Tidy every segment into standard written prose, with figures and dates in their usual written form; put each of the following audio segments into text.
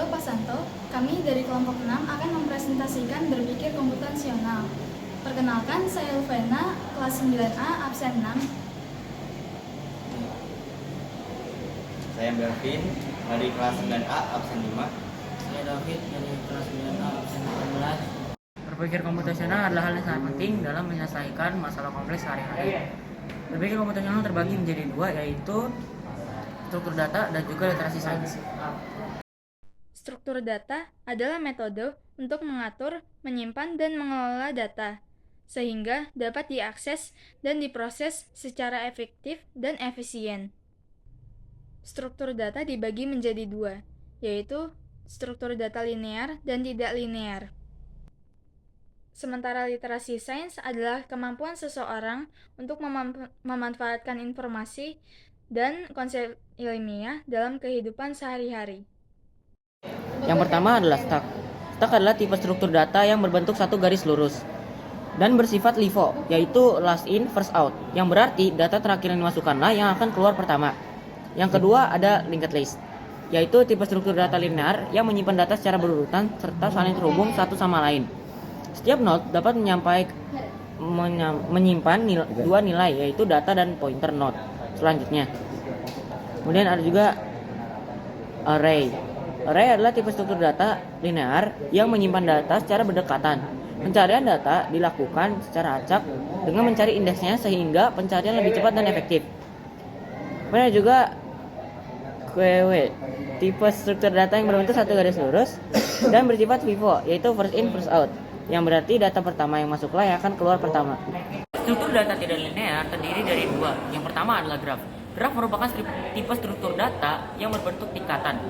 Pak Santo, kami dari kelompok 6 akan mempresentasikan berpikir komputasional. Perkenalkan, saya Luvena, kelas 9A, absen 6. Saya Melvin, dari kelas 9A, absen 5. Saya David dari kelas 9A absen 18. Berpikir komputasional adalah hal yang sangat penting dalam menyelesaikan masalah kompleks sehari-hari. Berpikir komputasional terbagi menjadi dua, yaitu struktur data dan juga literasi sains. Struktur data adalah metode untuk mengatur, menyimpan, dan mengelola data, sehingga dapat diakses dan diproses secara efektif dan efisien. Struktur data dibagi menjadi dua, yaitu struktur data linear dan tidak linear. Sementara literasi sains adalah kemampuan seseorang untuk memanfaatkan informasi dan konsep ilmiah dalam kehidupan sehari-hari. Yang pertama adalah stack. Stack adalah tipe struktur data yang berbentuk satu garis lurus dan bersifat LIFO, yaitu last in, first out, yang berarti data terakhir yang dimasukkanlah yang akan keluar pertama. Yang kedua ada linked list, yaitu tipe struktur data linear yang menyimpan data secara berurutan serta saling terhubung satu sama lain. Setiap node dapat menyimpan dua nilai, yaitu data dan pointer node selanjutnya. Kemudian ada juga array. Array adalah tipe struktur data linear yang menyimpan data secara berdekatan. Pencarian data dilakukan secara acak dengan mencari indeksnya sehingga pencarian lebih cepat dan efektif. Kemudian juga QW, tipe struktur data yang berbentuk satu garis lurus dan bersifat FIFO, yaitu first in first out, yang berarti data pertama yang masuklah yang akan keluar pertama. Struktur data tidak linear terdiri dari dua. Yang pertama adalah graf. Graf merupakan tipe struktur data yang berbentuk tingkatan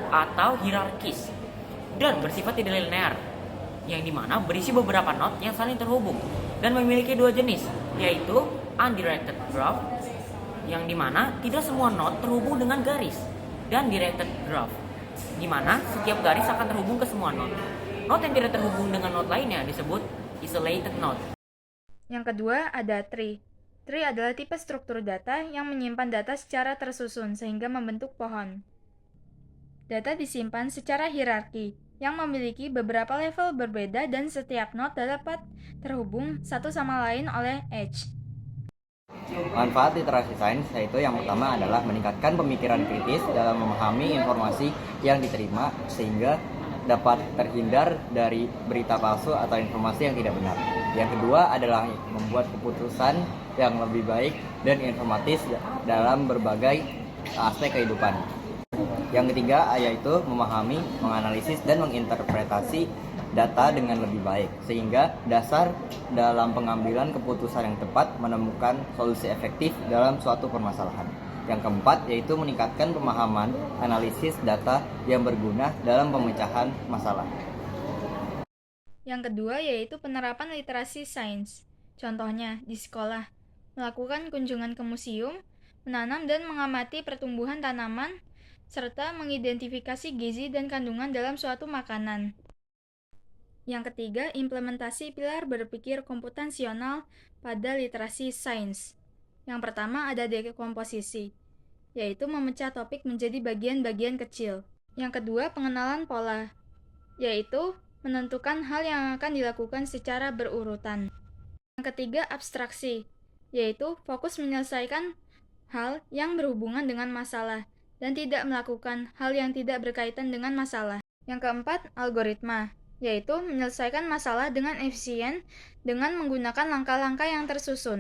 atau hierarkis dan bersifat tidak linear, yang dimana berisi beberapa node yang saling terhubung dan memiliki dua jenis, yaitu undirected graph, yang dimana tidak semua node terhubung dengan garis, dan directed graph, dimana setiap garis akan terhubung ke semua node. Node yang tidak terhubung dengan node lainnya disebut isolated node. Yang kedua ada tree. Tree adalah tipe struktur data yang menyimpan data secara tersusun sehingga membentuk pohon. Data disimpan secara hierarki yang memiliki beberapa level berbeda dan setiap node dapat terhubung satu sama lain oleh edge. Manfaat literasi sains yaitu yang pertama adalah meningkatkan pemikiran kritis dalam memahami informasi yang diterima sehingga dapat terhindar dari berita palsu atau informasi yang tidak benar. Yang kedua adalah membuat keputusan yang lebih baik dan informatif dalam berbagai aspek kehidupan. Yang ketiga yaitu memahami, menganalisis, dan menginterpretasi data dengan lebih baik sehingga dasar dalam pengambilan keputusan yang tepat menemukan solusi efektif dalam suatu permasalahan. Yang keempat yaitu meningkatkan pemahaman analisis data yang berguna dalam pemecahan masalah. Yang kedua yaitu penerapan literasi sains. Contohnya di sekolah, melakukan kunjungan ke museum, menanam dan mengamati pertumbuhan tanaman, serta mengidentifikasi gizi dan kandungan dalam suatu makanan. Yang ketiga, implementasi pilar berpikir komputasional pada literasi sains. Yang pertama ada dekomposisi, yaitu memecah topik menjadi bagian-bagian kecil. Yang kedua, pengenalan pola, yaitu menentukan hal yang akan dilakukan secara berurutan. Yang ketiga, abstraksi, yaitu fokus menyelesaikan hal yang berhubungan dengan masalah dan tidak melakukan hal yang tidak berkaitan dengan masalah. Yang keempat, algoritma, yaitu menyelesaikan masalah dengan efisien dengan menggunakan langkah-langkah yang tersusun.